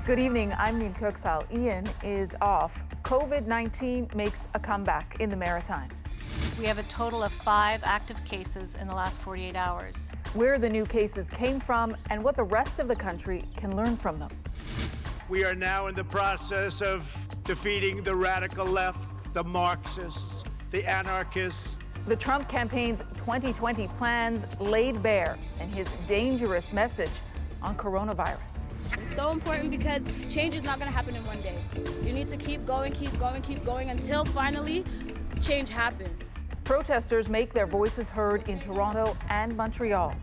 Good evening, I'm Nick Cordero. Ian is off. COVID-19 makes a comeback in the Maritimes. We have a total of 5 active cases in the last 48 hours. Where the new cases came from and what the rest of the country can learn from them. We are now in the process of defeating the radical left, the Marxists, the anarchists. The Trump campaign's 2020 plans laid bare and his dangerous message on coronavirus. It's so important because change is not going to happen in one day. You need to keep going until finally change happens. Protesters make their voices heard in Toronto and Montreal.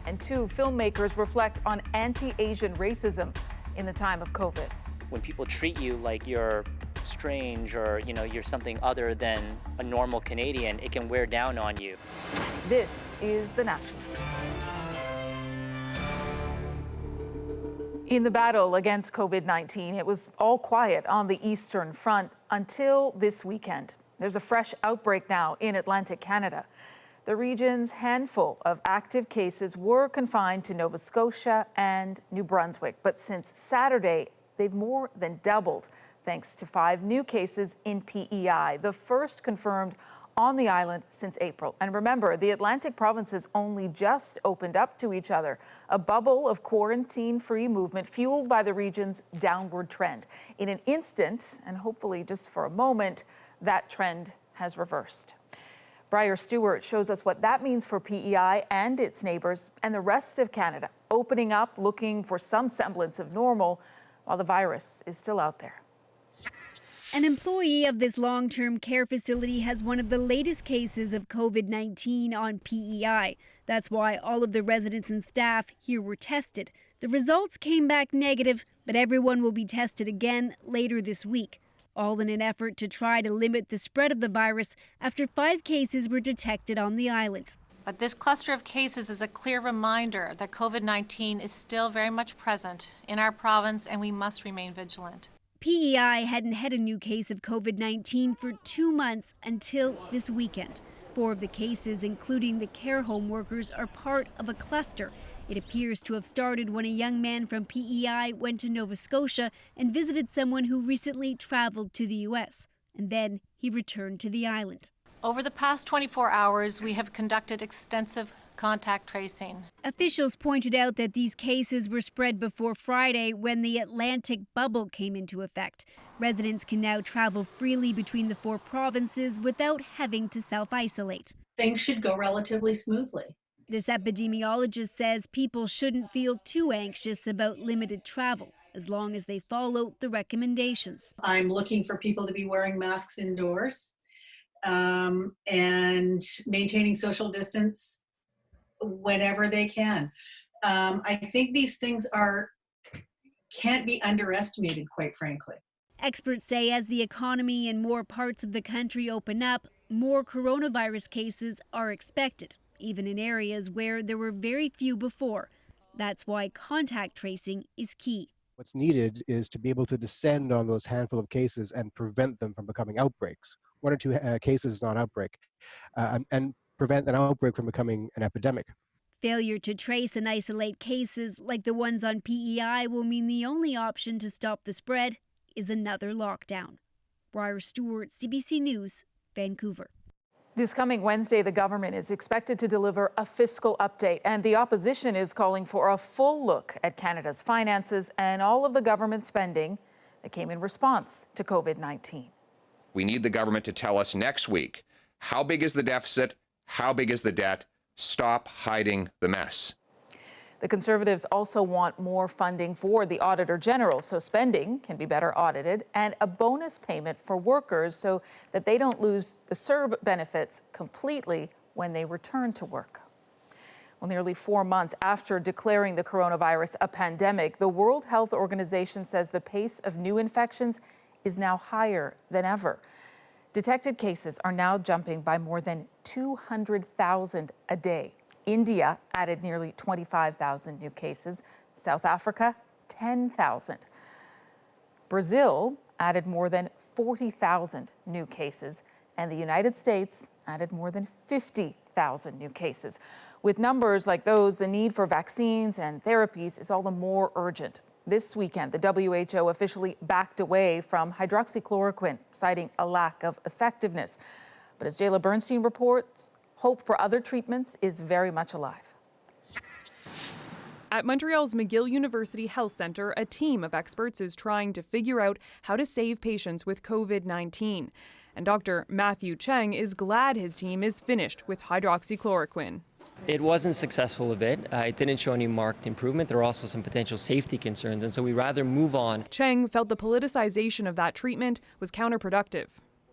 And 2 filmmakers reflect on anti-Asian racism in the time of COVID. When people treat you like you're strange or, you're something other than a normal Canadian, it can wear down on you. This is The National. In the battle against COVID-19, it was all quiet on the Eastern Front until this weekend. There's a fresh outbreak now in Atlantic Canada. The region's handful of active cases were confined to Nova Scotia and New Brunswick, but since Saturday, they've more than doubled, thanks to 5 new cases in P.E.I, the first confirmed on the island since April. And remember, the Atlantic provinces only just opened up to each other, a bubble of quarantine-free movement fueled by the region's downward trend. In an instant, and hopefully just for a moment, that trend has reversed. Briar Stewart shows us what that means for P.E.I and its neighbors and the rest of Canada, opening up, looking for some semblance of normal while the virus is still out there. An employee of this long-term care facility has one of the latest cases of COVID-19 on P.E.I. That's why all of the residents and staff here were tested. The results came back negative, but everyone will be tested again later this week, all in an effort to try to limit the spread of the virus after 5 cases were detected on the island. But this cluster of cases is a clear reminder that COVID-19 is still very much present in our province and we must remain vigilant. P.E.I hadn't had a new case of COVID-19 for 2 months until this weekend. 4 of the cases, including the care home workers, are part of a cluster. It appears to have started when a young man from P.E.I went to Nova Scotia and visited someone who recently traveled to the U.S. And then he returned to the island. Over the past 24 hours, we have conducted extensive contact tracing. Officials pointed out that these cases were spread before Friday when the Atlantic bubble came into effect. Residents can now travel freely between the 4 provinces without having to self-isolate. Things should go relatively smoothly. This epidemiologist says people shouldn't feel too anxious about limited travel, as long as they follow the recommendations. I'm looking for people to be wearing masks indoors and maintaining social distance whenever they can. I think these things can't be underestimated, quite frankly. Experts say as the economy in more parts of the country open up, more coronavirus cases are expected, even in areas where there were very few before. That's why contact tracing is key. What's needed is to be able to descend on those handful of cases and prevent them from becoming outbreaks. 1 or 2 cases is not an outbreak, and prevent an outbreak from becoming an epidemic. Failure to trace and isolate cases like the ones on P.E.I will mean the only option to stop the spread is another lockdown. Briar Stewart, CBC News, Vancouver. This coming Wednesday, the government is expected to deliver a fiscal update, and the opposition is calling for a full look at Canada's finances and all of the government spending that came in response to COVID-19. We need the government to tell us next week, how big is the deficit? How big is the debt? Stop hiding the mess. The Conservatives also want more funding for the Auditor General so spending can be better audited, and a bonus payment for workers so that they don't lose the CERB benefits completely when they return to work. Well, nearly 4 months after declaring the coronavirus a pandemic, the World Health Organization says the pace of new infections is now higher than ever. Detected cases are now jumping by more than 200,000 a day. India added nearly 25,000 new cases. South Africa, 10,000. Brazil added more than 40,000 new cases. And the United States added more than 50,000 new cases. With numbers like those, the need for vaccines and therapies is all the more urgent. This weekend, the WHO officially backed away from hydroxychloroquine, citing a lack of effectiveness. But as Jayla Bernstein reports, hope for other treatments is very much alive. At Montreal's McGill University Health Centre, a team of experts is trying to figure out how to save patients with COVID-19. And Dr. Matthew Cheng is glad his team is finished with hydroxychloroquine. It wasn't successful a bit. It didn't show any marked improvement. There were also some potential safety concerns, and so we'd rather move on. Cheng felt the politicization of that treatment was counterproductive.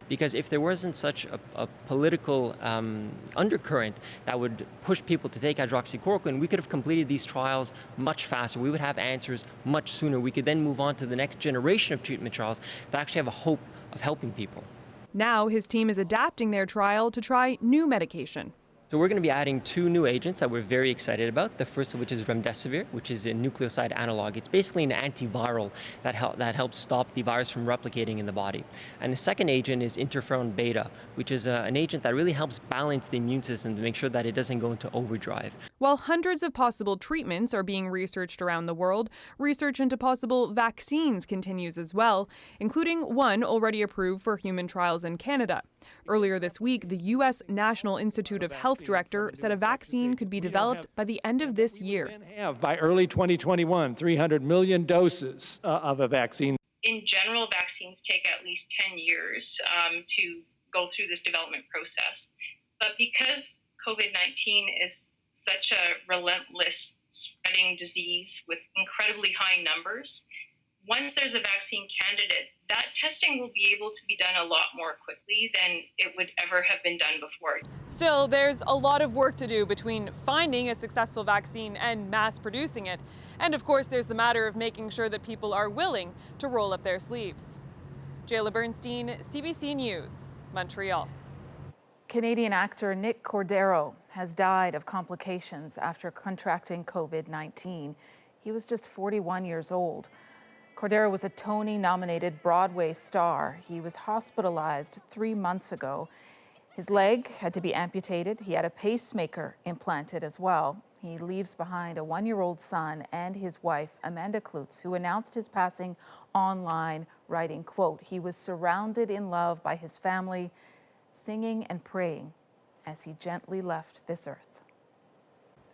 Because if there wasn't such a political undercurrent that would push people to take hydroxychloroquine, we could have completed these trials much faster. We would have answers much sooner. We could then move on to the next generation of treatment trials that actually have a hope of helping people. Now his team is adapting their trial to try new medication. So we're going to be adding 2 new agents that we're very excited about. The first of which is remdesivir, which is a nucleoside analog. It's basically an antiviral that helps stop the virus from replicating in the body. And the second agent is interferon beta, which is an agent that really helps balance the immune system to make sure that it doesn't go into overdrive. While hundreds of possible treatments are being researched around the world, research into possible vaccines continues as well, including one already approved for human trials in Canada. Earlier this week, the U.S. National Institute of Health director said a vaccine could be developed by the end of this year. By early 2021, 300 million doses of a vaccine. In general, vaccines take at least 10 years to go through this development process. But because COVID-19 is such a relentless spreading disease with incredibly high numbers, once there's a vaccine candidate, that testing will be able to be done a lot more quickly than it would ever have been done before. Still, there's a lot of work to do between finding a successful vaccine and mass producing it. And of course, there's the matter of making sure that people are willing to roll up their sleeves. Jayla Bernstein, CBC News, Montreal. Canadian actor Nick Cordero has died of complications after contracting COVID-19. He was just 41 years old. Cordero was a Tony-nominated Broadway star. He was hospitalized 3 months ago. His leg had to be amputated. He had a pacemaker implanted as well. He leaves behind a 1-year-old son and his wife, Amanda Klutz, who announced his passing online, writing, quote, "He was surrounded in love by his family, singing and praying as he gently left this earth."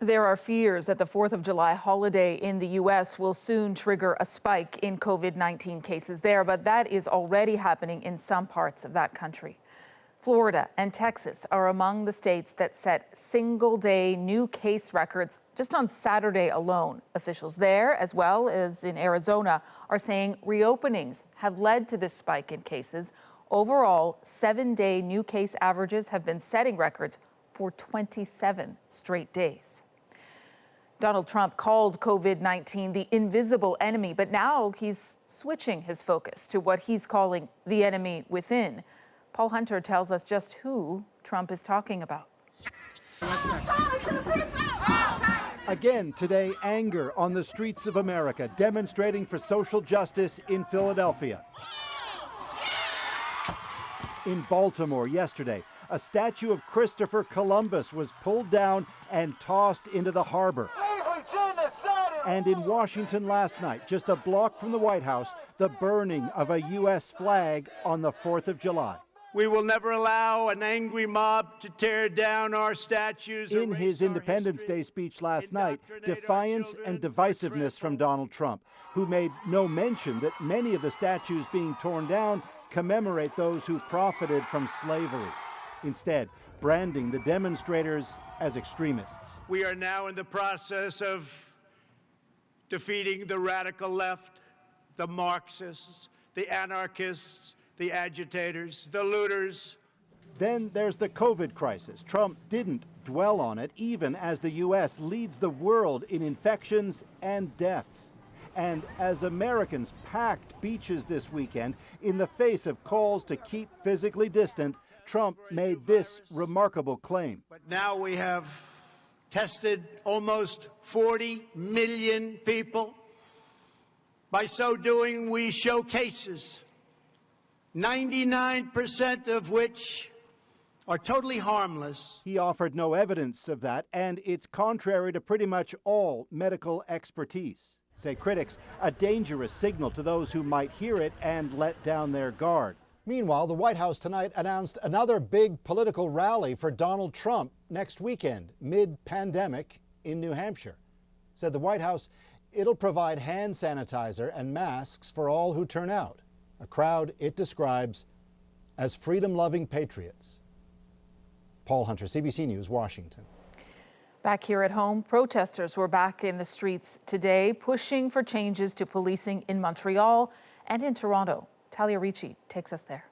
There are fears that the 4th of July holiday in the U.S. will soon trigger a spike in COVID-19 cases there, but that is already happening in some parts of that country. Florida and Texas are among the states that set single-day new case records just on Saturday alone. Officials there, as well as in Arizona, are saying reopenings have led to this spike in cases. Overall, 7-day new case averages have been setting records for 27 straight days. Donald Trump called COVID-19 the invisible enemy, but now he's switching his focus to what he's calling the enemy within. Paul Hunter tells us just who Trump is talking about. Again today, anger on the streets of America, demonstrating for social justice in Philadelphia. In Baltimore yesterday, a statue of Christopher Columbus was pulled down and tossed into the harbor. And in Washington last night, just a block from the White House, the burning of a U.S. flag on the 4th of July. We will never allow an angry mob to tear down our statues. In his Independence Day speech last night, defiance and divisiveness from Donald Trump, who made no mention that many of the statues being torn down commemorate those who profited from slavery. Instead, branding the demonstrators as extremists. We are now in the process of defeating the radical left, the Marxists, the anarchists, the agitators, the looters. Then there's the COVID crisis. Trump didn't dwell on it, even as the U.S. leads the world in infections and deaths. And as Americans packed beaches this weekend in the face of calls to keep physically distant, Trump made this remarkable claim. But now we have tested almost 40 million people. By so doing, we show cases, 99% of which are totally harmless. He offered no evidence of that, and it's contrary to pretty much all medical expertise. say critics, a dangerous signal to those who might hear it and let down their guard. Meanwhile, the White House tonight announced another big political rally for Donald Trump next weekend, mid-pandemic in New Hampshire. Said the White House, it'll provide hand sanitizer and masks for all who turn out, a crowd it describes as freedom-loving patriots. Paul Hunter, CBC News, Washington. Back here at home, protesters were back in the streets today, pushing for changes to policing in Montreal and in Toronto. Talia Ricci takes us there.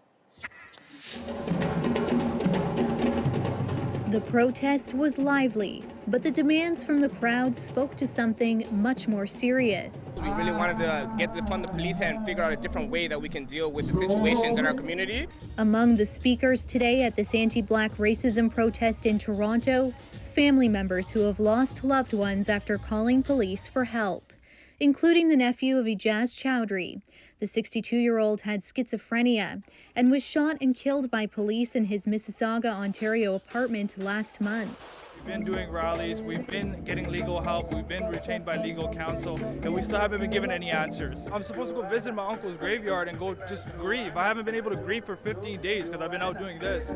The protest was lively, but the demands from the crowd spoke to something much more serious. We really wanted to get to fund the police and figure out a different way that we can deal with the situations in our community. Among the speakers today at this anti-Black racism protest in Toronto, family members who have lost loved ones after calling police for help, including the nephew of Ijaz Chowdhury. The 62-year-old had schizophrenia and was shot and killed by police in his Mississauga, Ontario apartment last month. We've been doing rallies, we've been getting legal help, we've been retained by legal counsel, and we still haven't been given any answers. I'm supposed to go visit my uncle's graveyard and go just grieve. I haven't been able to grieve for 15 days because I've been out doing this.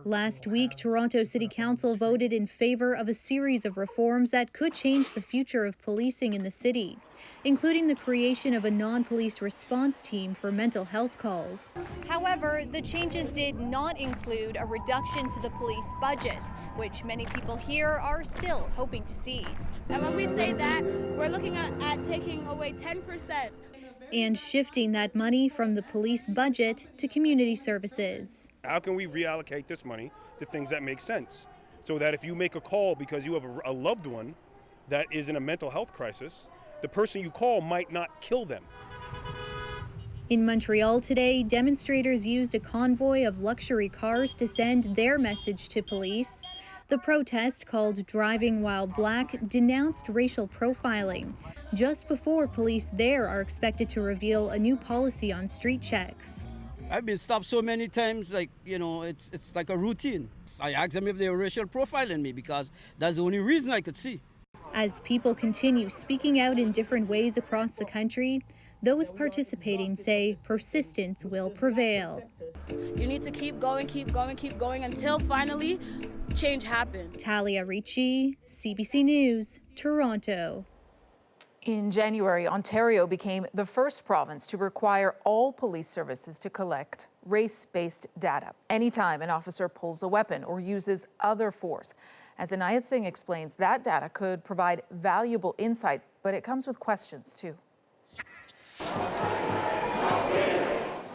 Last week, Toronto City Council voted in favor of a series of reforms that could change the future of policing in the city, including the creation of a non-police response team for mental health calls. However, the changes did not include a reduction to the police budget, which many people here are still hoping to see. And when we say that, we're looking at taking away 10%. And shifting that money from the police budget to community services. How can we reallocate this money to things that make sense? So that if you make a call because you have a loved one that is in a mental health crisis, the person you call might not kill them. In Montreal today, demonstrators used a convoy of luxury cars to send their message to police. The protest, called Driving While Black, denounced racial profiling, just before police there are expected to reveal a new policy on street checks. I've been stopped so many times, it's like a routine. I asked them if they were racial profiling me because that's the only reason I could see. As people continue speaking out in different ways across the country, those participating say persistence will prevail. You need to keep going, keep going, keep going until finally change happens. Talia Ricci, CBC News, Toronto. In January, Ontario became the first province to require all police services to collect race-based data anytime an officer pulls a weapon or uses other force. As Inayat Singh explains, that data could provide valuable insight, but it comes with questions too.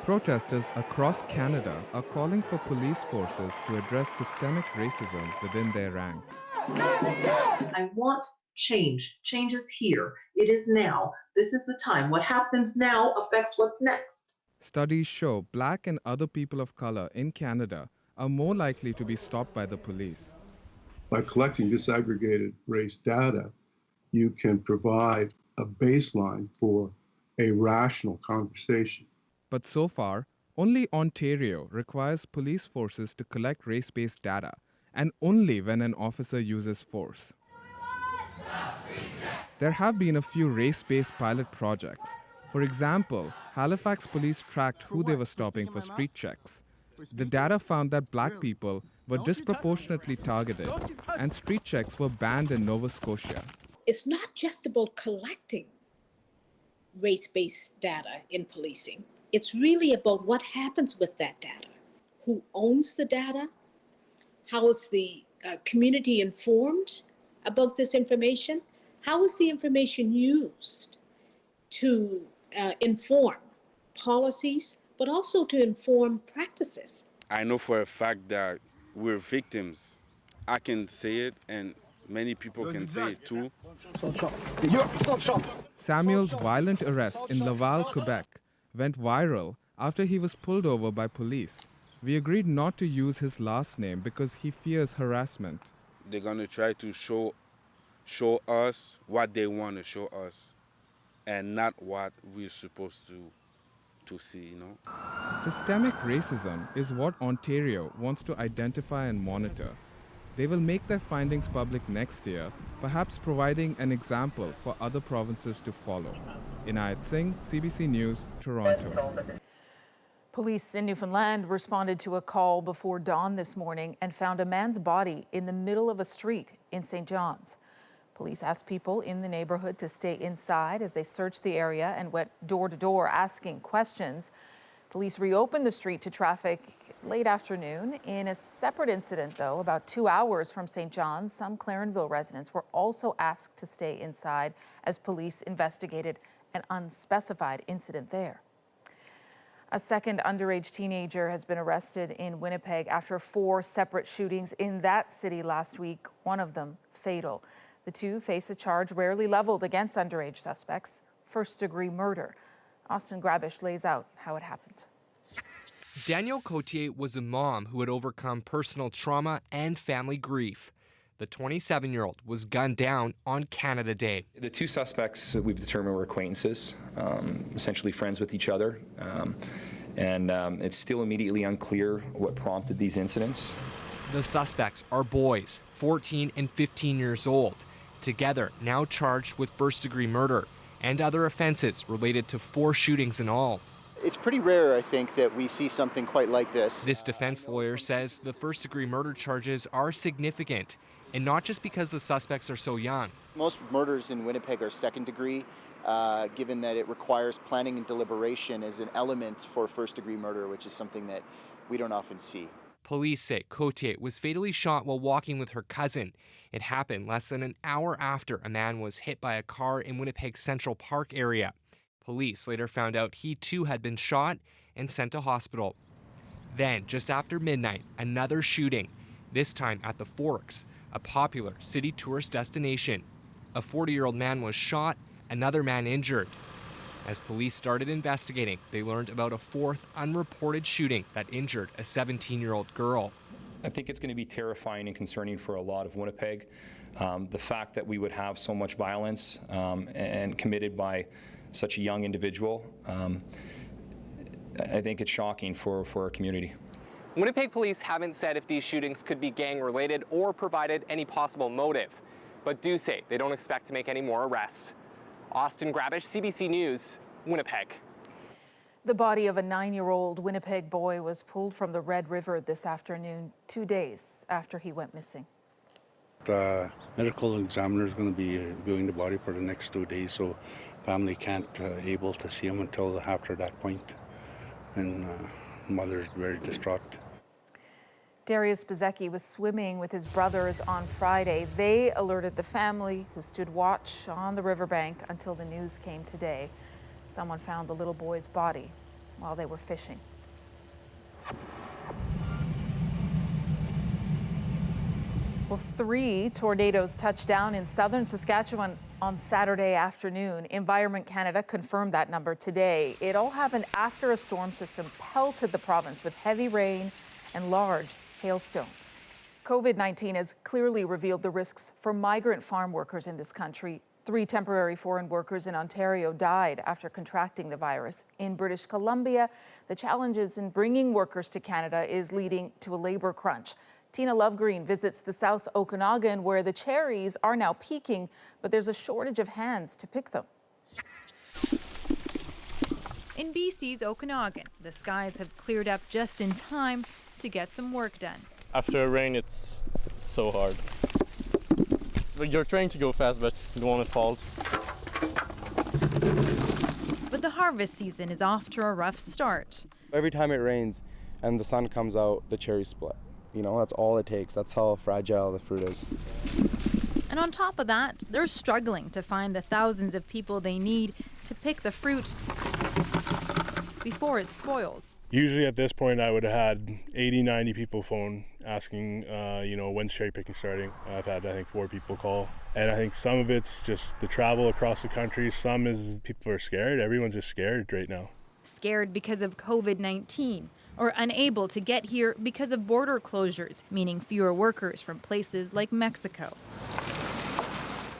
Protesters across Canada are calling for police forces to address systemic racism within their ranks. I want change. Change is here. It is now. This is the time. What happens now affects what's next. Studies show Black and other people of color in Canada are more likely to be stopped by the police. By collecting disaggregated race data, you can provide a baseline for a rational conversation. But so far, only Ontario requires police forces to collect race-based data, and only when an officer uses force. There have been a few race-based pilot projects. For example, Halifax police tracked who they were stopping for street checks. The data found that Black people were disproportionately targeted, and street checks were banned in Nova Scotia. It's not just about collecting race-based data in policing. It's really about what happens with that data. Who owns the data? How is the community informed about this information? How is the information used to inform policies, but also to inform practices? I know for a fact that we're victims. I can say it, and many people can say it too. Samuel's violent arrest in Laval, Quebec, went viral after he was pulled over by police. We agreed not to use his last name because he fears harassment. They're gonna try to show us what they want to show us, and not what we're supposed to see, you know. Systemic racism is what Ontario wants to identify and monitor. They will make their findings public next year, perhaps providing an example for other provinces to follow. Inayat Singh, CBC News, Toronto. Police in Newfoundland responded to a call before dawn this morning and found a man's body in the middle of a street in St. John's. Police asked people in the neighborhood to stay inside as they searched the area and went door to door asking questions. Police reopened the street to traffic late afternoon. In a separate incident, though, about 2 hours from St. John's, some Clarenville residents were also asked to stay inside as police investigated an unspecified incident there. A second underage teenager has been arrested in Winnipeg after 4 separate shootings in that city last week, one of them fatal. The two face a charge rarely leveled against underage suspects, first-degree murder. Austin Grabish lays out how it happened. Danielle Cotier was a mom who had overcome personal trauma and family grief. The 27-year-old was gunned down on Canada Day. The two suspects we've determined were acquaintances, essentially friends with each other. It's still immediately unclear what prompted these incidents. The suspects are boys, 14 and 15 years old, together now charged with first-degree murder and other offenses related to 4 shootings in all. It's pretty rare, I think, that we see something quite like this. This defense lawyer says the first-degree murder charges are significant, and not just because the suspects are so young. Most murders in Winnipeg are second degree, given that it requires planning and deliberation as an element for first-degree murder, which is something that we don't often see. Police say Cotier was fatally shot while walking with her cousin. It happened less than an hour after a man was hit by a car in Winnipeg's Central Park area. Police later found out he too had been shot and sent to hospital. Then, just after midnight, another shooting, this time at the Forks, a popular city tourist destination. A 40-year-old man was shot, another man injured. As police started investigating, they learned about a 4th unreported shooting that injured a 17-year-old girl. I think it's going to be terrifying and concerning for a lot of Winnipeg. The fact that we would have so much violence and committed by such a young individual, I think it's shocking for our community. Winnipeg police haven't said if these shootings could be gang-related or provided any possible motive, but do say they don't expect to make any more arrests. Austin Grabish, CBC News, Winnipeg. The body of a 9-year-old Winnipeg boy was pulled from the Red River this afternoon, 2 days after he went missing. The medical examiner is going to be viewing the body for the next 2 days, so family can't able to see him until after that point. And mother's very distraught. Darius Bezecki was swimming with his brothers on Friday. They alerted the family, who stood watch on the riverbank until the news came today. Someone found the little boy's body while they were fishing. Well, 3 tornadoes touched down in southern Saskatchewan on Saturday afternoon. Environment Canada confirmed that number today. It all happened after a storm system pelted the province with heavy rain and large hailstones. COVID-19 has clearly revealed the risks for migrant farm workers in this country. 3 temporary foreign workers in Ontario died after contracting the virus. In British Columbia, the challenges in bringing workers to Canada is leading to a labor crunch. Tina Lovegreen visits the South Okanagan, where the cherries are now peaking, but there's a shortage of hands to pick them. In BC's Okanagan, the skies have cleared up just in time to get some work done. After a rain, it's so hard. So you're trying to go fast, but you don't want to fall. But the harvest season is off to a rough start. Every time it rains and the sun comes out, the cherries split. You know, that's all it takes. That's how fragile the fruit is. And on top of that, they're struggling to find the thousands of people they need to pick the fruit before it spoils. Usually at this point, I would have had 80, 90 people phone asking, when's cherry picking starting. I've had, I think, 4 people call. And I think some of it's just the travel across the country. Some is people are scared. Everyone's just scared right now. Scared because of COVID-19, or unable to get here because of border closures, meaning fewer workers from places like Mexico.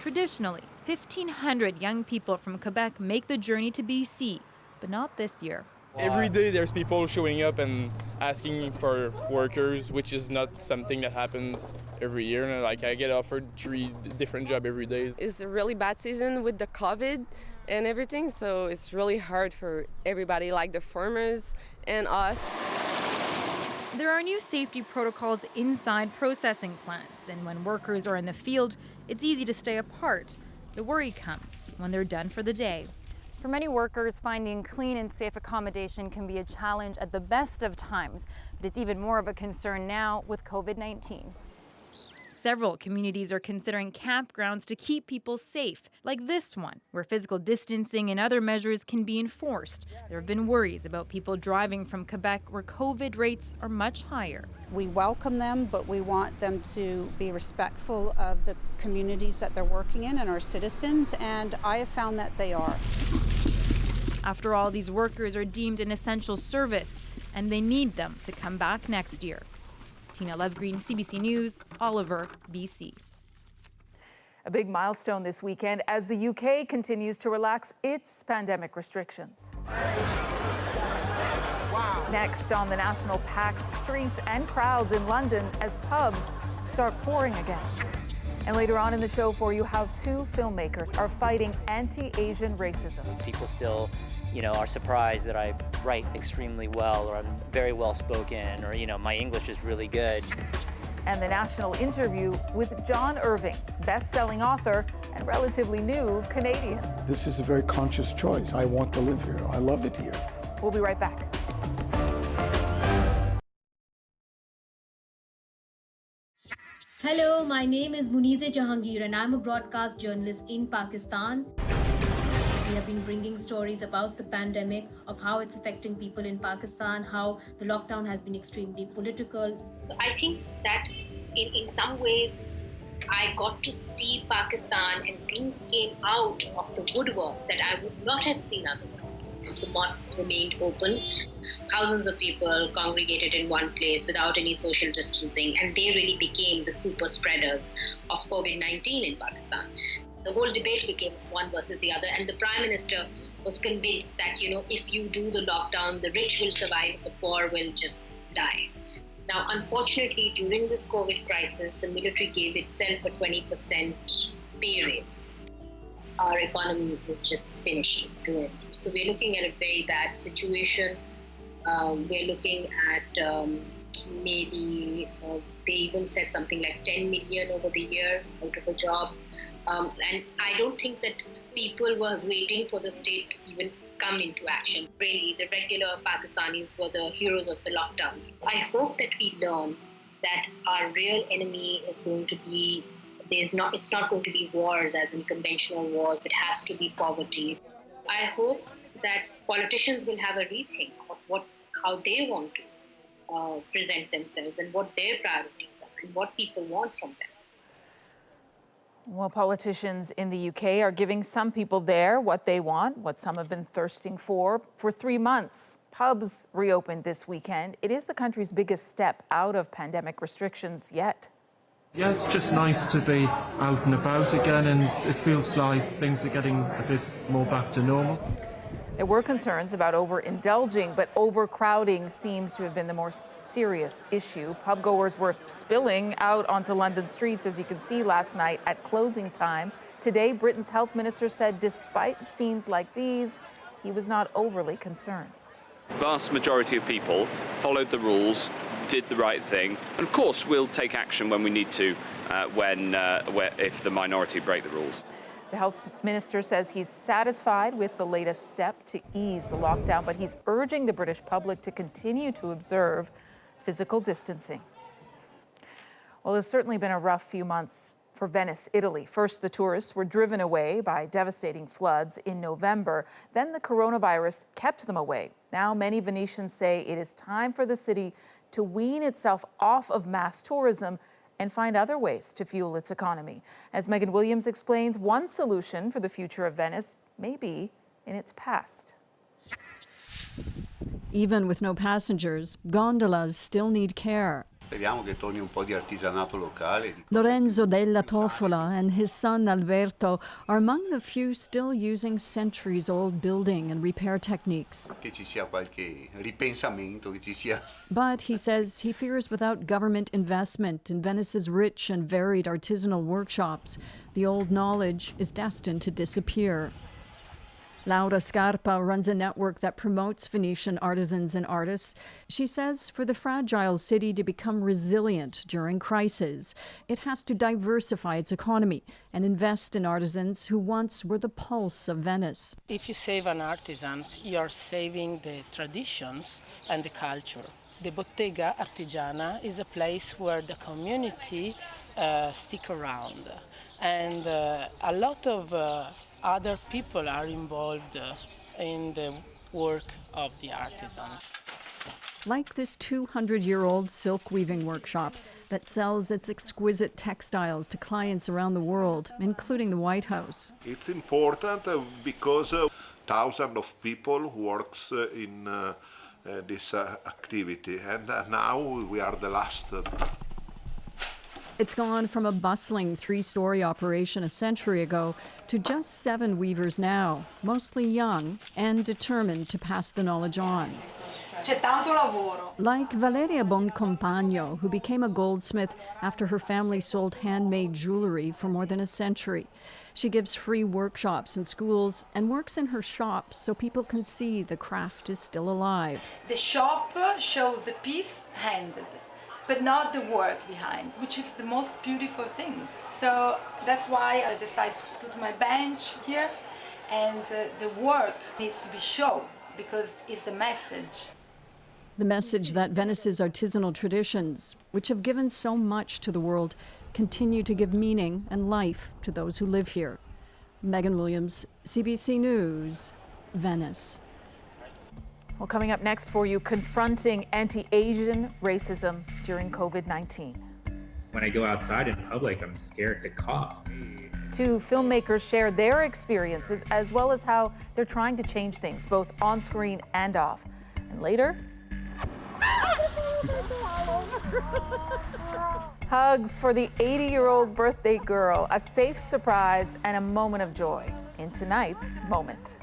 Traditionally, 1,500 young people from Quebec make the journey to BC, but not this year. Every day there's people showing up and asking for workers, which is not something that happens every year. And like I get offered 3 different jobs every day. It's a really bad season with the COVID and everything, so it's really hard for everybody, like the farmers and us. There are new safety protocols inside processing plants, and when workers are in the field, it's easy to stay apart. The worry comes when they're done for the day. For many workers, finding clean and safe accommodation can be a challenge at the best of times, but it's even more of a concern now with COVID-19. Several communities are considering campgrounds to keep people safe, like this one, where physical distancing and other measures can be enforced. There have been worries about people driving from Quebec, where COVID rates are much higher. We welcome them, but we want them to be respectful of the communities that they're working in and our citizens, and I have found that they are. After all, these workers are deemed an essential service, and they need them to come back next year. Tina Lovegreen, CBC News, Oliver, BC. A big milestone this weekend as the UK continues to relax its pandemic restrictions. Next on the national, packed streets and crowds in London as pubs start pouring again. And later on in the show for you, how 2 filmmakers are fighting anti-Asian racism. People still, are surprised that I write extremely well, or I'm very well spoken, or, my English is really good. And the national interview with John Irving, best-selling author and relatively new Canadian. This is a very conscious choice. I want to live here. I love it here. We'll be right back. Hello, my name is Munize Jahangir and I'm a broadcast journalist in Pakistan. We have been bringing stories about the pandemic, of how it's affecting people in Pakistan, how the lockdown has been extremely political. I think that in some ways I got to see Pakistan and things came out of the woodwork that I would not have seen otherwise. The mosques remained open. Thousands of people congregated in one place without any social distancing, and they really became the super spreaders of COVID-19 in Pakistan. The whole debate became one versus the other, and the Prime Minister was convinced that, if you do the lockdown, the rich will survive, the poor will just die. Now, unfortunately, during this COVID crisis, the military gave itself a 20% pay raise. Our economy is just finished, it's ruined. So we're looking at a very bad situation. We're looking at maybe they even said something like 10 million over the year out of a job. And I don't think that people were waiting for the state to even come into action. Really, the regular Pakistanis were the heroes of the lockdown. I hope that we learn that our real enemy is going to be, it's not going to be wars as in conventional wars. It has to be poverty. I hope that politicians will have a rethink of how they want to present themselves and what their priorities are and what people want from them. Well, politicians in the UK are giving some people there what they want, what some have been thirsting for 3 months. Pubs reopened this weekend. It is the country's biggest step out of pandemic restrictions yet. Yeah, it's just nice to be out and about again, and it feels like things are getting a bit more back to normal. There were concerns about overindulging, but overcrowding seems to have been the more serious issue. Pubgoers were spilling out onto London streets, as you can see last night at closing time. Today, Britain's health minister said despite scenes like these, he was not overly concerned. Vast majority of people followed the rules, did the right thing, and of course we'll take action when we need to, if the minority break the rules. The health minister says he's satisfied with the latest step to ease the lockdown, but he's urging the British public to continue to observe physical distancing. Well, it's certainly been a rough few months for Venice, Italy. First, the tourists were driven away by devastating floods in November. Then the coronavirus kept them away. Now, many Venetians say it is time for the city to wean itself off of mass tourism and find other ways to fuel its economy. As Megan Williams explains, one solution for the future of Venice may be in its past. Even with no passengers, gondolas still need care. Speriamo che torni un po' di artigianato locale. Lorenzo della Tofola and his son Alberto are among the few still using centuries-old building and repair techniques. Che ci sia qualche ripensamento, che ci sia. But he says he fears without government investment in Venice's rich and varied artisanal workshops, the old knowledge is destined to disappear. Laura Scarpa runs a network that promotes Venetian artisans and artists. She says for the fragile city to become resilient during crisis, it has to diversify its economy and invest in artisans who once were the pulse of Venice. If you save an artisan, you're saving the traditions and the culture. The Bottega Artigiana is a place where the community stick around, and a lot of other people are involved in the work of the artisan. Like this 200-year-old silk weaving workshop that sells its exquisite textiles to clients around the world, including the White House. It's important because thousands of people works in this activity, and now we are the last. It's gone from a bustling 3-story operation a century ago to just 7 weavers now, mostly young and determined to pass the knowledge on. C'è tanto lavoro. Like Valeria Boncompagno, who became a goldsmith after her family sold handmade jewelry for more than a century. She gives free workshops in schools and works in her shop so people can see the craft is still alive. The shop shows the piece handed, but not the work behind, which is the most beautiful thing. So that's why I decided to put my bench here, and the work needs to be shown because it's the message. The message that Venice's artisanal traditions, which have given so much to the world, continue to give meaning and life to those who live here. Megan Williams, CBC News, Venice. Well, coming up next for you, confronting anti-Asian racism during COVID-19. When I go outside in public, I'm scared to cough. 2 filmmakers share their experiences as well as how they're trying to change things, both on screen and off. And later, hugs for the 80-year-old birthday girl, a safe surprise and a moment of joy in tonight's Moment.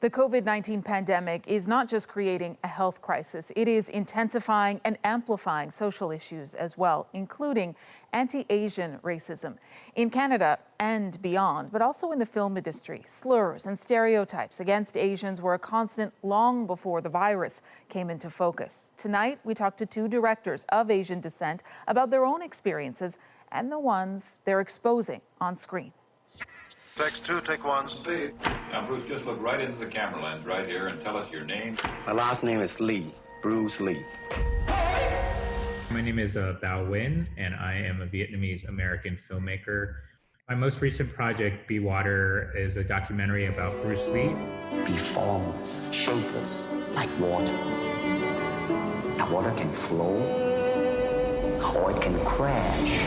The COVID-19 pandemic is not just creating a health crisis, it is intensifying and amplifying social issues as well, including anti-Asian racism in Canada and beyond, but also in the film industry. Slurs and stereotypes against Asians were a constant long before the virus came into focus. Tonight, we talked to 2 directors of Asian descent about their own experiences and the ones they're exposing on screen. Takes 2, take 1. Speed. Now, Bruce, just look right into the camera lens right here and tell us your name. My last name is Lee, Bruce Lee. My name is Bao Nguyen, and I am a Vietnamese-American filmmaker. My most recent project, Be Water, is a documentary about Bruce Lee. Be formless, shapeless, like water. Now, water can flow, or it can crash.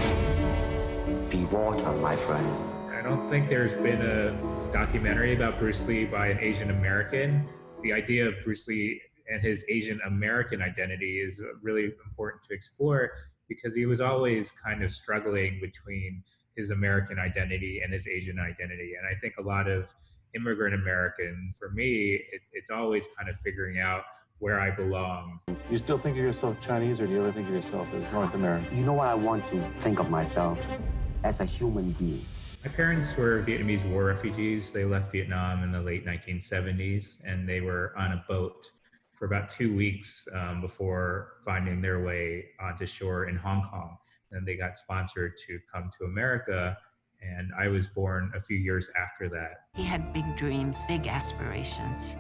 Be water, my friend. I don't think there's been a documentary about Bruce Lee by an Asian American. The idea of Bruce Lee and his Asian American identity is really important to explore because he was always kind of struggling between his American identity and his Asian identity. And I think a lot of immigrant Americans, for me, it's always kind of figuring out where I belong. You still think of yourself Chinese, or do you ever think of yourself as North American? You know what I want to think of myself? As a human being. My parents were Vietnamese war refugees. They left Vietnam in the late 1970s, and they were on a boat for about 2 weeks before finding their way onto shore in Hong Kong. And they got sponsored to come to America, and I was born a few years after that. He had big dreams, big aspirations.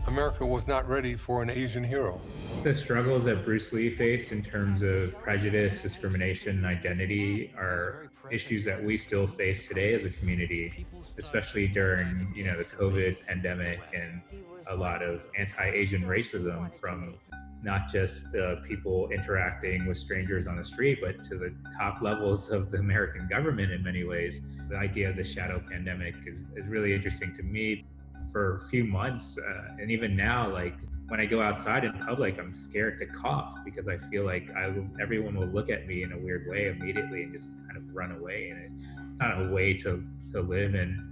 America was not ready for an Asian hero. The struggles that Bruce Lee faced in terms of prejudice, discrimination, and identity are issues that we still face today as a community, especially during, the COVID pandemic and a lot of anti-Asian racism from not just people interacting with strangers on the street, but to the top levels of the American government in many ways. The idea of the shadow pandemic is really interesting to me. for a few months, and even now, like when I go outside in public, I'm scared to cough because I feel like everyone will look at me in a weird way immediately and just kind of run away. And it's not a way to live in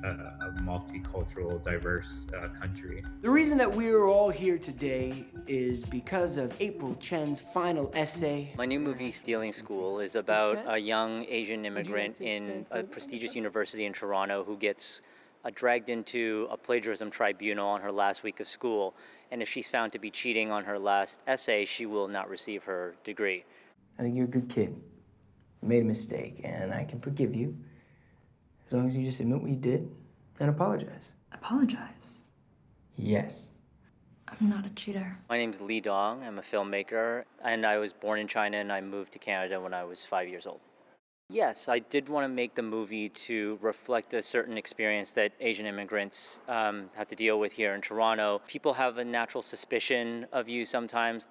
a multicultural, diverse country. The reason that we are all here today is because of April Chen's final essay. My new movie, Stealing School, is about a young Asian immigrant in a prestigious university in Toronto who gets dragged into a plagiarism tribunal on her last week of school. And if she's found to be cheating on her last essay, she will not receive her degree. I think you're a good kid. You made a mistake, and I can forgive you as long as you just admit what you did and apologize. Apologize? Yes. I'm not a cheater. My name's Li Dong. I'm a filmmaker, and I was born in China, and I moved to Canada when I was 5 years old. Yes, I did want to make the movie to reflect a certain experience that Asian immigrants have to deal with here in Toronto. People have a natural suspicion of you sometimes.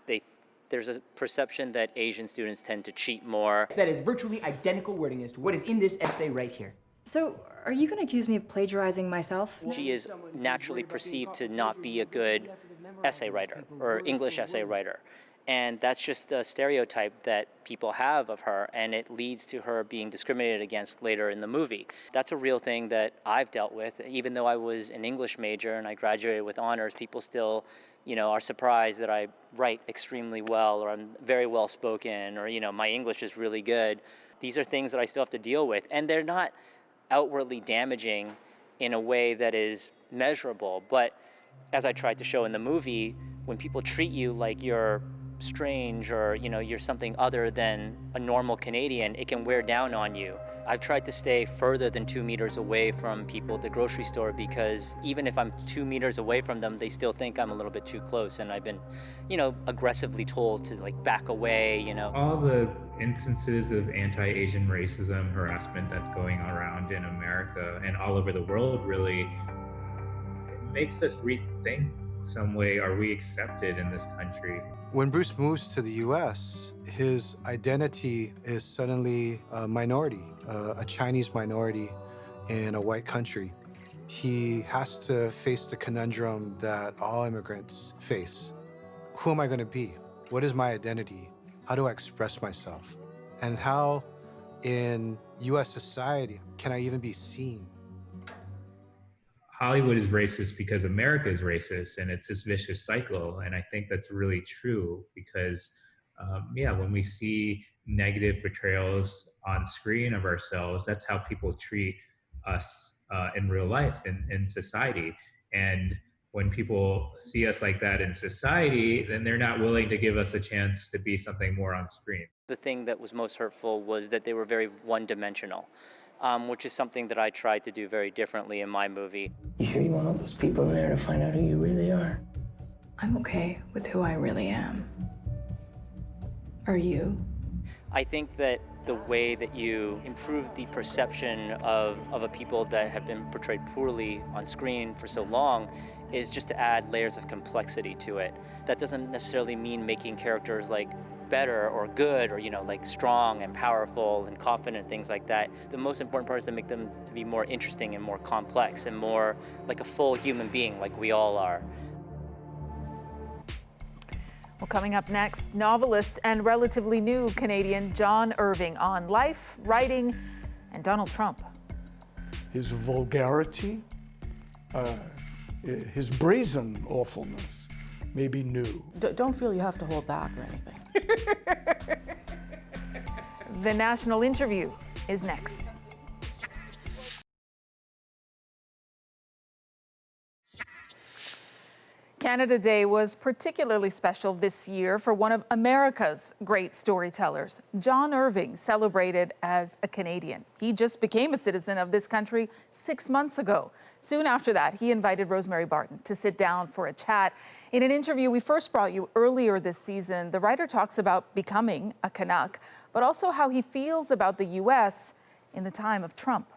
There's a perception that Asian students tend to cheat more. That is virtually identical wording as to what is in this essay right here. So, are you going to accuse me of plagiarizing myself? She is naturally perceived to not be a good essay writer or English essay writer. And that's just a stereotype that people have of her, and it leads to her being discriminated against later in the movie. That's a real thing that I've dealt with. Even though I was an English major and I graduated with honors, people still, are surprised that I write extremely well, or I'm very well spoken, or, my English is really good. These are things that I still have to deal with, and they're not outwardly damaging in a way that is measurable. But as I tried to show in the movie, when people treat you like you're strange or you're something other than a normal Canadian, it can wear down on you. I've tried to stay further than 2 meters away from people at the grocery store because even if I'm 2 meters away from them, they still think I'm a little bit too close, and I've been aggressively told to back away. All the instances of anti-Asian racism, harassment that's going around in America and all over the world really it makes us rethink some way, are we accepted in this country? When Bruce moves to the US, his identity is suddenly a minority, a Chinese minority in a white country. He has to face the conundrum that all immigrants face. Who am I going to be? What is my identity? How do I express myself? And how in US society can I even be seen? Hollywood is racist because America is racist, and it's this vicious cycle. And I think that's really true because, when we see negative portrayals on screen of ourselves, that's how people treat us in real life, in society. And when people see us like that in society, then they're not willing to give us a chance to be something more on screen. The thing that was most hurtful was that they were very one-dimensional. Which is something that I tried to do very differently in my movie. You sure you want all those people in there to find out who you really are? I'm okay with who I really am. Are you? I think that the way that you improve the perception of a people that have been portrayed poorly on screen for so long is just to add layers of complexity to it. That doesn't necessarily mean making characters better or good or strong and powerful and confident, things like that. The most important part is to make them to be more interesting and more complex and more like a full human being like we all are. Well, coming up next, novelist and relatively new Canadian John Irving on life, writing, and Donald Trump. His vulgarity, his brazen awfulness may be new. Don't feel you have to hold back or anything. The national interview is next. Canada Day was particularly special this year for one of America's great storytellers, John Irving, celebrated as a Canadian. He just became a citizen of this country 6 months ago. Soon after that, he invited Rosemary Barton to sit down for a chat. In an interview we first brought you earlier this season, the writer talks about becoming a Canuck, but also how he feels about the U.S. in the time of Trump.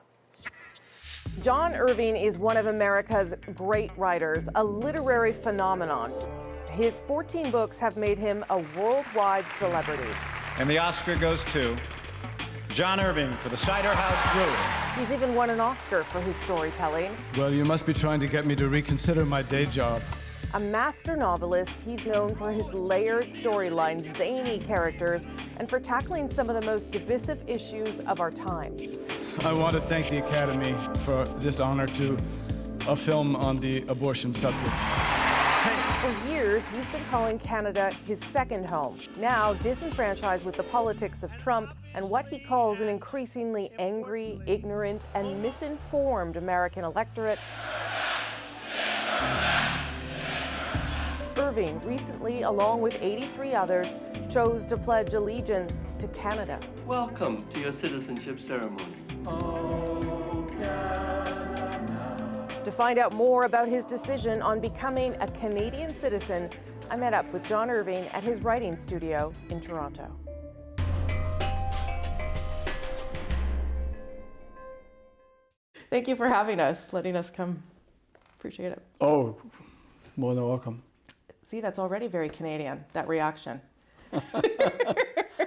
John Irving is one of America's great writers, a literary phenomenon. His 14 books have made him a worldwide celebrity. And the Oscar goes to John Irving for the Cider House Brewery. He's even won an Oscar for his storytelling. Well, you must be trying to get me to reconsider my day job. A master novelist, he's known for his layered storylines, zany characters, and for tackling some of the most divisive issues of our time. I want to thank the Academy for this honor to a film on the abortion subject. For years, he's been calling Canada his second home. Now, disenfranchised with the politics of Trump and what he calls an increasingly angry, ignorant, and misinformed American electorate, Irving recently, along with 83 others, chose to pledge allegiance to Canada. Welcome to your citizenship ceremony. To find out more about his decision on becoming a Canadian citizen, I met up with John Irving at his writing studio in Toronto. Thank you for having us, letting us come. Appreciate it. Oh, more than welcome. See, that's already very Canadian, that reaction.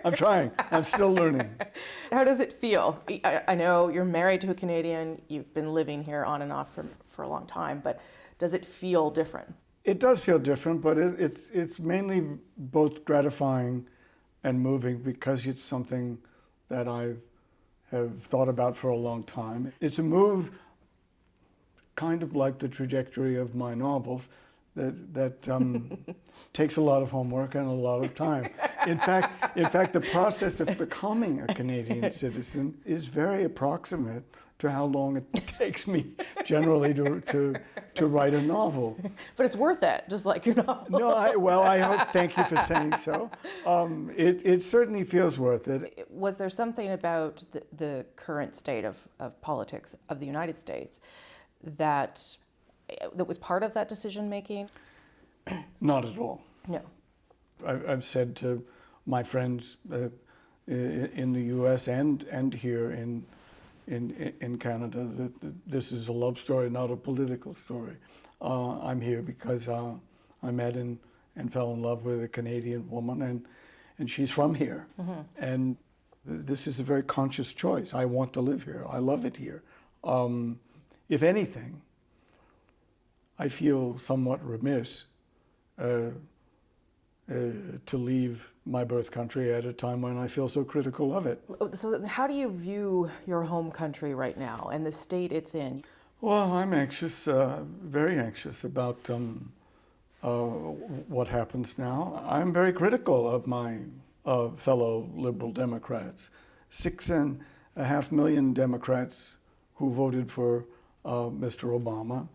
I'm trying. I'm still learning. How does it feel? I know you're married to a Canadian, you've been living here on and off for a long time, but does it feel different? It does feel different, but it's mainly both gratifying and moving because it's something that I have thought about for a long time. It's a move kind of like the trajectory of my novels that takes a lot of homework and a lot of time. In fact, the process of becoming a Canadian citizen is very approximate to how long it takes me generally to write a novel. But it's worth it, just like your novel. No, I hope. Thank you for saying so. It certainly feels worth it. Was there something about the current state of politics of the United States that was part of that decision making? Not at all. No. I've said to my friends in the U.S. and here in Canada that this is a love story, not a political story. I'm here because I met and fell in love with a Canadian woman, and she's from here. Mm-hmm. And this is a very conscious choice. I want to live here. I love it here. If anything, I feel somewhat remiss to leave my birth country at a time when I feel so critical of it. So how do you view your home country right now and the state it's in? Well, I'm anxious, very anxious about what happens now. I'm very critical of my fellow liberal Democrats. 6.5 million Democrats who voted for Mr. Obama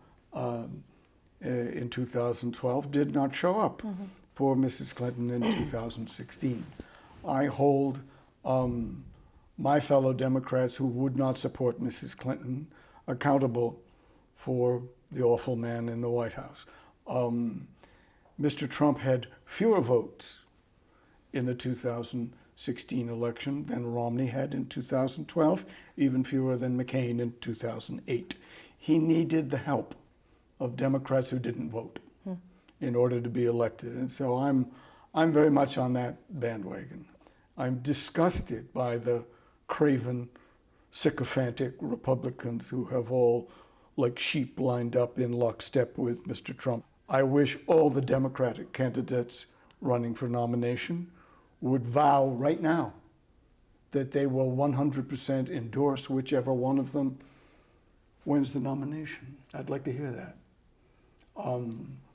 in 2012 did not show up for Mrs. Clinton in 2016. I hold my fellow Democrats who would not support Mrs. Clinton accountable for the awful man in the White House. Mr. Trump had fewer votes in the 2016 election than Romney had in 2012, even fewer than McCain in 2008. He needed the help of Democrats who didn't vote in order to be elected. And so I'm very much on that bandwagon. I'm disgusted by the craven, sycophantic Republicans who have all, like sheep, lined up in lockstep with Mr. Trump. I wish all the Democratic candidates running for nomination would vow right now that they will 100% endorse whichever one of them wins the nomination. I'd like to hear that.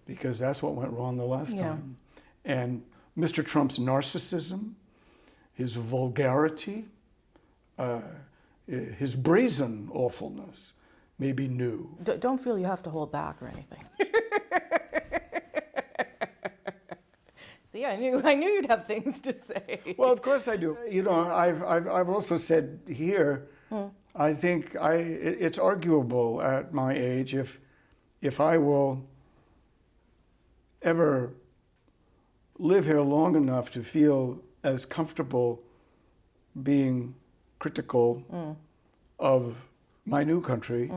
Because that's what went wrong the last time. And Mr. Trump's narcissism, his vulgarity, his brazen awfulness may be new. Don't feel you have to hold back or anything. See, I knew you'd have things to say. Well, of course I do. You know, I've also said here, I think it's arguable at my age if I will ever live here long enough to feel as comfortable being critical of my new country.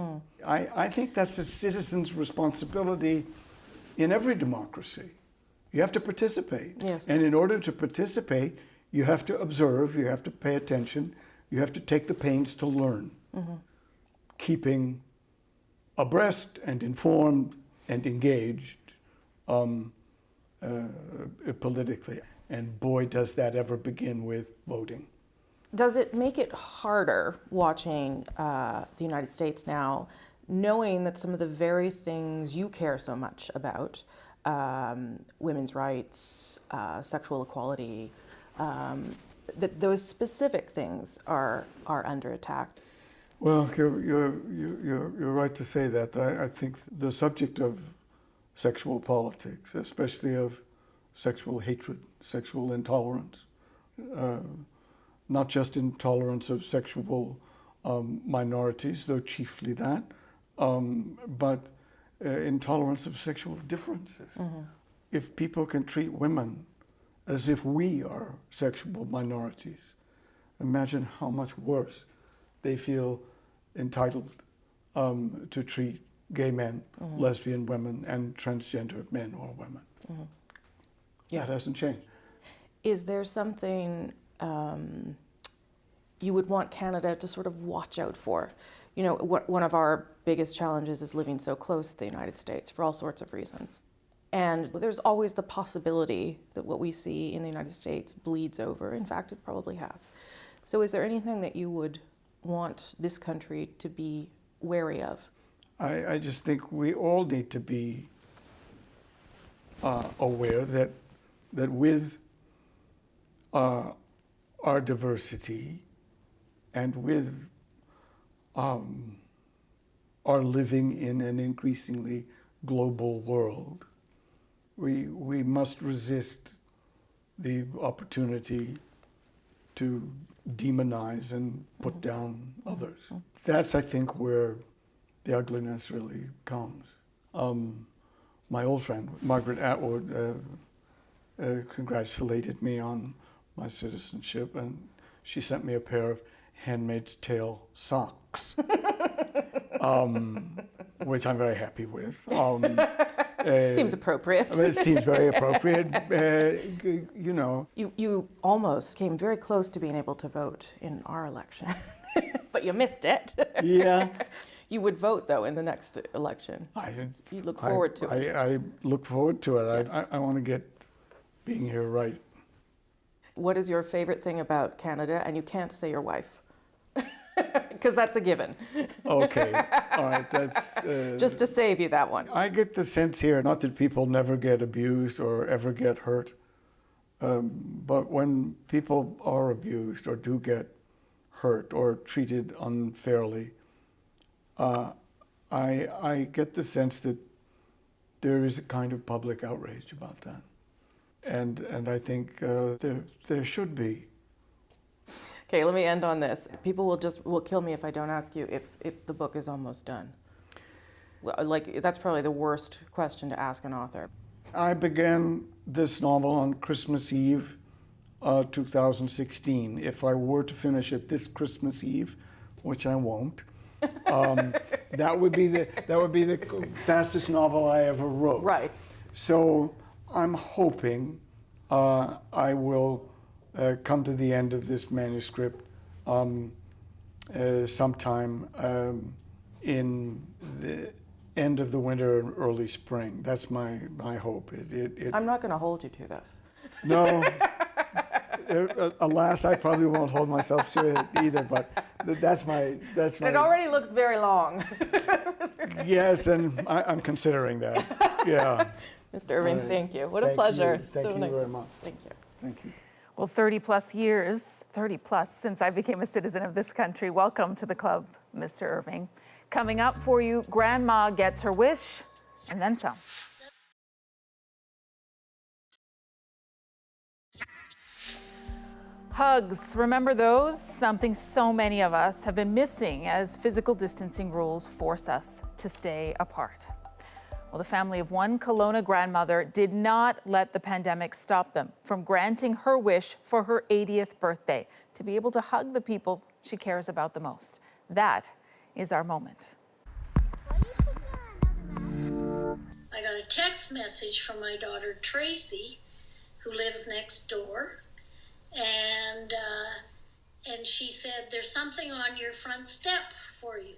I think that's a citizen's responsibility in every democracy. You have to participate. Yes. And in order to participate, you have to observe, you have to pay attention, You have to take the pains to learn, keeping abreast and informed and engaged politically. And boy, does that ever begin with voting. Does it make it harder watching the United States now, knowing that some of the very things you care so much about, women's rights, sexual equality, that those specific things are under attack? Well, you're right to say that. I think the subject of sexual politics, especially of sexual hatred, sexual intolerance, not just intolerance of sexual minorities, though chiefly that, but intolerance of sexual differences. If people can treat women as if we are sexual minorities, imagine how much worse they feel entitled to treat gay men, lesbian women, and transgender men or women. Yeah. That hasn't changed. Is there something you would want Canada to sort of watch out for? You know, one of our biggest challenges is living so close to the United States for all sorts of reasons. And there's always the possibility that what we see in the United States bleeds over. In fact, it probably has. So is there anything that you would want this country to be wary of? I just think we all need to be aware that with our diversity and with our living in an increasingly global world, we must resist the opportunity to demonize and put down others. That's, I think, where the ugliness really comes. My old friend, Margaret Atwood, congratulated me on my citizenship, and she sent me a pair of Handmaid's Tale socks, which I'm very happy with. Seems appropriate. I mean, it seems very appropriate. You know. You almost came very close to being able to vote in our election, but you missed it. Yeah. You would vote, though, in the next election. You look forward to it. I look forward to it. Yeah. I want to get being here right. What is your favorite thing about Canada? And you can't say your wife, because that's a given. Okay. All right. That's just to save you that one. I get the sense here, not that people never get abused or ever get hurt, but when people are abused or do get hurt or treated unfairly, I get the sense that there is a kind of public outrage about that, and I think there should be. Okay, let me end on this. People will kill me if I don't ask you if the book is almost done. Well, like, that's probably the worst question to ask an author. I began this novel on Christmas Eve, 2016. If I were to finish it this Christmas Eve, which I won't, that would be the fastest novel I ever wrote. Right. So I'm hoping I will come to the end of this manuscript sometime in the end of the winter and early spring. That's my hope. I'm not going to hold you to this. No. Alas, I probably won't hold myself to it either, but that's my. It already looks very long. Yes, and I'm considering that. Yeah. Mr. Irving, thank you. What a pleasure. Thank you very much. Thank you. Thank you. Well, 30 plus years since I became a citizen of this country. Welcome to the club, Mr. Irving. Coming up for you, Grandma gets her wish and then some. Hugs, remember those? Something so many of us have been missing as physical distancing rules force us to stay apart. Well, the family of one Kelowna grandmother did not let the pandemic stop them from granting her wish for her 80th birthday, to be able to hug the people she cares about the most. That is our moment. I got a text message from my daughter Tracy, who lives next door, and And she said, "There's something on your front step for you."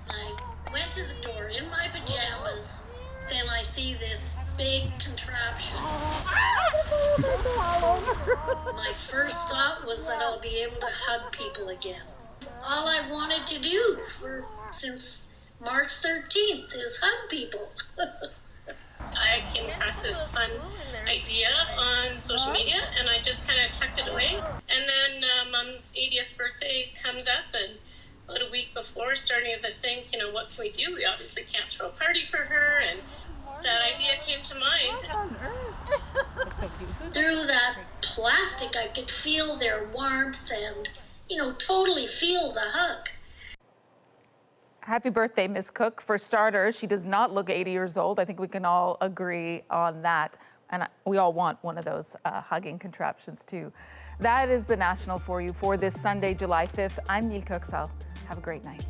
I went to the door in my pajamas. Then I see this big contraption. My first thought was that I'll be able to hug people again. All I wanted to do since March 13th is hug people. I came across this fun idea on social media and I just kind of tucked it away. And then Mom's 80th birthday comes up, and about a week before, starting to think, what can we do? We obviously can't throw a party for her, and that idea came to mind. Through that plastic, I could feel their warmth and, totally feel the hug. Happy birthday, Miss Cook. For starters, she does not look 80 years old. I think we can all agree on that. And we all want one of those hugging contraptions, too. That is the National for you for this Sunday, July 5th. I'm Neil Coxall. Have a great night.